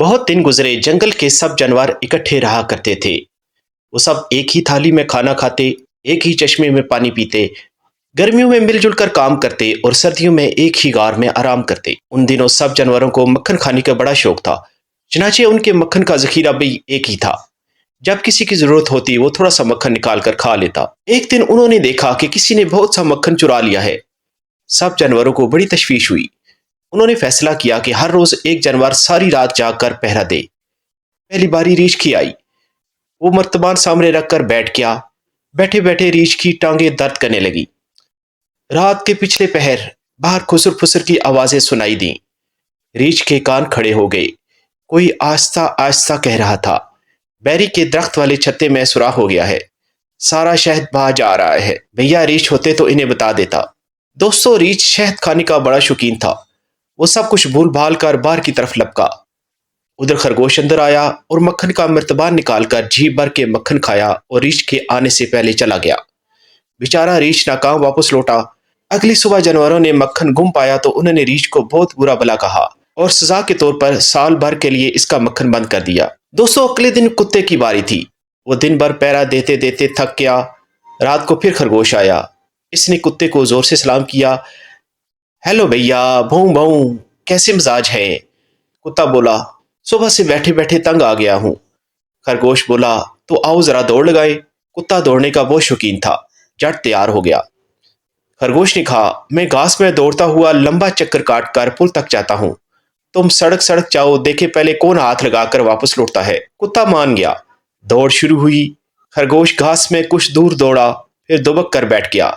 बहुत दिन गुजरे। जंगल के सब जानवर इकट्ठे रहा करते थे। वो सब एक ही थाली में खाना खाते, एक ही चश्मे में पानी पीते, गर्मियों में मिलजुल कर काम करते और सर्दियों में एक ही गार में आराम करते। उन दिनों सब जानवरों को मक्खन खाने का बड़ा शौक था। चनाचे उनके मक्खन का जखीरा भी एक ही था। जब किसी की जरूरत होती वो थोड़ा सा मक्खन निकाल कर खा लेता। एक दिन उन्होंने देखा कि किसी ने बहुत सा मक्खन चुरा लिया है। सब जानवरों को बड़ी तशवीश हुई। उन्होंने फैसला किया कि हर रोज एक जानवर सारी रात जागकर पहरा दे। पहली बारी रीछ की आई। वो मर्तबान सामने रखकर बैठ गया। बैठे बैठे रीछ की टांगे दर्द करने लगी। रात के पिछले पहर बाहर खुसर फुसर की आवाजें सुनाई दी। रीछ के कान खड़े हो गए। कोई आहिस्ता आहिस्ता कह रहा था, बैरी के दरख्त वाले छत्ते में सुराख हो गया है, सारा शहद बाहर जा रहा है। भैया रीछ होते तो इन्हें बता देता। दोस्तों, रीछ शहद खाने का बड़ा शौकीन था। वो सब कुछ भूल भाल कर बाहर की तरफ लपका। उधर खरगोश अंदर आया और मक्खन का मर्तबान निकालकर जी भर के मक्खन खाया और रीछ के आने से पहले चला गया। बेचारा रीछ नाकाम वापस लौटा। अगली सुबह जानवरों ने मक्खन गुम पाया तो उन्होंने रीछ को बहुत बुरा भला कहा और सजा के तौर पर साल भर के लिए इसका मक्खन बंद कर दिया। दोस्तों, अगले दिन कुत्ते की बारी थी। वो दिन भर पहरा देते देते थक गया। रात को फिर खरगोश आया। इसने कुत्ते को जोर से सलाम किया। हेलो भैया, भौं भौं, कैसे मिजाज है? कुत्ता बोला, सुबह से बैठे बैठे तंग आ गया हूं। खरगोश बोला, तो आओ जरा दौड़ लगाए। कुत्ता दौड़ने का बहुत शौकीन था। झट तैयार हो गया। खरगोश ने कहा, मैं घास में दौड़ता हुआ लंबा चक्कर काट कर पुल तक जाता हूँ। तुम सड़क सड़क जाओ, देखे पहले कौन हाथ लगाकर वापस लौटता है। कुत्ता मान गया। दौड़ शुरू हुई। खरगोश घास में कुछ दूर दौड़ा, फिर दुबक कर बैठ गया।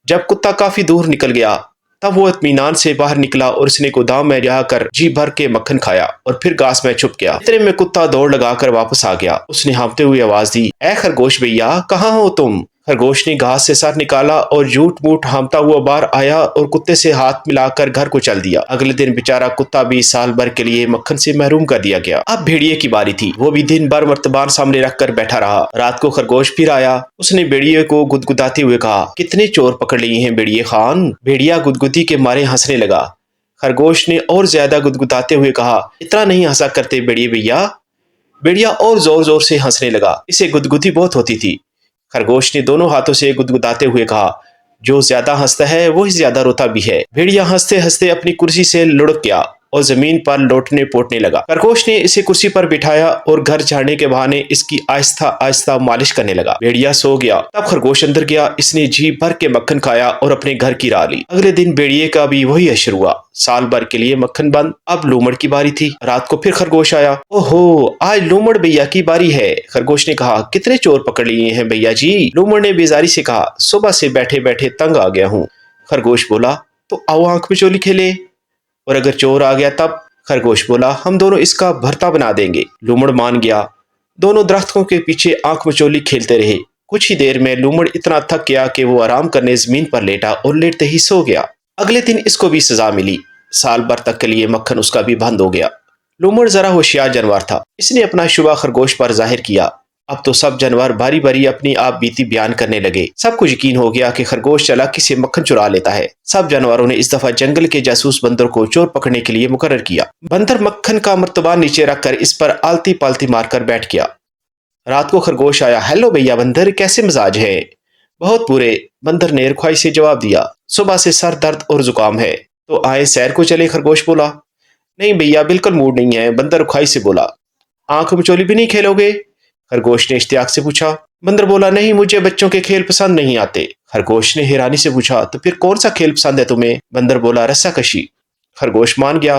जब कुत्ता काफी दूर निकल गया तब वो इत्मीनान से बाहर निकला और उसने गोदाम में जाकर जी भर के मक्खन खाया और फिर घास में छुप गया। इतने में कुत्ता दौड़ लगाकर वापस आ गया। उसने हाँफते हुए आवाज दी, ऐ खरगोश भैया, कहाँ हो तुम? खरगोश ने घास से सर निकाला और झूठ मूठ हाँफता हुआ बाहर आया और कुत्ते से हाथ मिलाकर घर को चल दिया। अगले दिन बेचारा कुत्ता भी साल भर के लिए मक्खन से महरूम कर दिया गया। अब भेड़िए की बारी थी। वो भी दिन भर मर्तबान सामने रखकर बैठा रहा। रात को खरगोश फिर आया। उसने भेड़िए को गुदगुदाते हुए कहा, कितने चोर पकड़ लिए हैं भेड़िए खान? भेड़िया गुदगुदी के मारे हंसने लगा। खरगोश ने और ज्यादा गुदगुदाते हुए कहा, इतना नहीं हंसा करते भेड़िए भैया। भेड़िया और जोर जोर से हंसने लगा। इसे गुदगुदी बहुत होती थी। खरगोश ने दोनों हाथों से गुदगुदाते हुए कहा, जो ज्यादा हंसता है वो ही ज्यादा रोता भी है। भेड़िया हंसते हंसते अपनी कुर्सी से लुढ़क गया और जमीन पर लौटने पोटने लगा। खरगोश ने इसे कुर्सी पर बिठाया और घर झाड़ने के बहाने इसकी आहिस्ता आहिस्ता मालिश करने लगा। भेड़िया सो गया। तब खरगोश अंदर गया। इसने जी भर के मक्खन खाया और अपने घर की राह ली। अगले दिन भेड़िए का भी वही अशर हुआ। साल भर के लिए मक्खन बंद। अब लोमड़ की बारी थी। रात को फिर खरगोश आया। ओहो, आज लोमड़ भैया की बारी है। खरगोश ने कहा, कितने चोर पकड़ लिए हैं भैया जी? लोमड़ ने बेजारी से कहा, सुबह से बैठे बैठे तंग आ गया हूँ। खरगोश बोला, तो आओ आंख मिचोली खेले, और अगर चोर आ गया तब? खरगोश बोला, हम दोनों इसका भरता बना देंगे। लोमड़ मान गया। दोनों दरख्तों के पीछे आंख मचोली खेलते रहे। कुछ ही देर में लोमड़ इतना थक गया कि वो आराम करने जमीन पर लेटा और लेटते ही सो गया। अगले दिन इसको भी सजा मिली। साल भर तक के लिए मक्खन उसका भी बंद हो गया। लोमड़ जरा होशियार जानवर था। इसने अपना शुबा खरगोश पर जाहिर किया। अब तो सब जानवर बारी बारी अपनी आप बीती बयान करने लगे। सबको यकीन हो गया कि खरगोश चालाकी से मक्खन चुरा लेता है। सब जानवरों ने इस दफा जंगल के जासूस बंदर को चोर पकड़ने के लिए मुकर्रर किया। बंदर मक्खन का मर्तबान नीचे रखकर इस पर आलती पालती मारकर बैठ गया। रात को खरगोश आया। हेलो भैया बंदर, कैसे मिजाज है? बहुत बुरे, बंदर ने रुखाई से जवाब दिया। सुबह से सर दर्द और जुकाम है, तो आए सैर को चले? खरगोश बोला। नहीं भैया, बिल्कुल मूड नहीं है, बंदर रुखाई से बोला। आंख मचोली भी नहीं खेलोगे? खरगोश ने इश्तियाक से पूछा। बंदर बोला, नहीं, मुझे बच्चों के खेल पसंद नहीं आते। खरगोश ने हैरानी से पूछा, तो फिर कौन सा खेल पसंद है तुम्हें? बंदर बोला, रस्साकशी। खरगोश मान गया।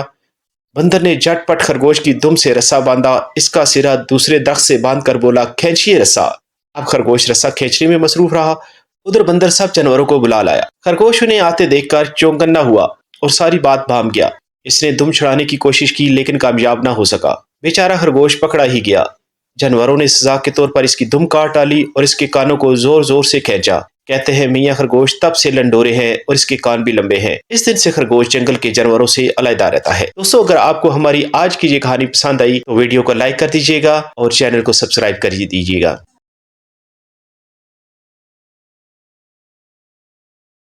बंदर ने झटपट खरगोश की दुम से रस्सा बांधा। इसका सिरा दूसरे दरख्त से बांध कर बोला, खींचिए रस्सा। अब खरगोश रस्सा खींचने में मसरूफ रहा। उधर बंदर सब जानवरों को बुला लाया। खरगोश उन्हें आते देखकर चौंकन्ना हुआ और सारी बात भाम गया। इसने दुम छुड़ाने की कोशिश की लेकिन कामयाब ना हो सका। बेचारा खरगोश पकड़ा ही गया। जानवरों ने सजा के तौर पर इसकी दुम काट डाली और इसके कानों को जोर जोर से खींचा। कहते हैं मियाँ खरगोश तब से लंडोरे हैं और इसके कान भी लंबे हैं। इस दिन से खरगोश जंगल के जानवरों से अलग रहता है। दोस्तों, अगर आपको हमारी आज की ये कहानी पसंद आई तो वीडियो को लाइक कर दीजिएगा और चैनल को सब्सक्राइब कर दीजिएगा।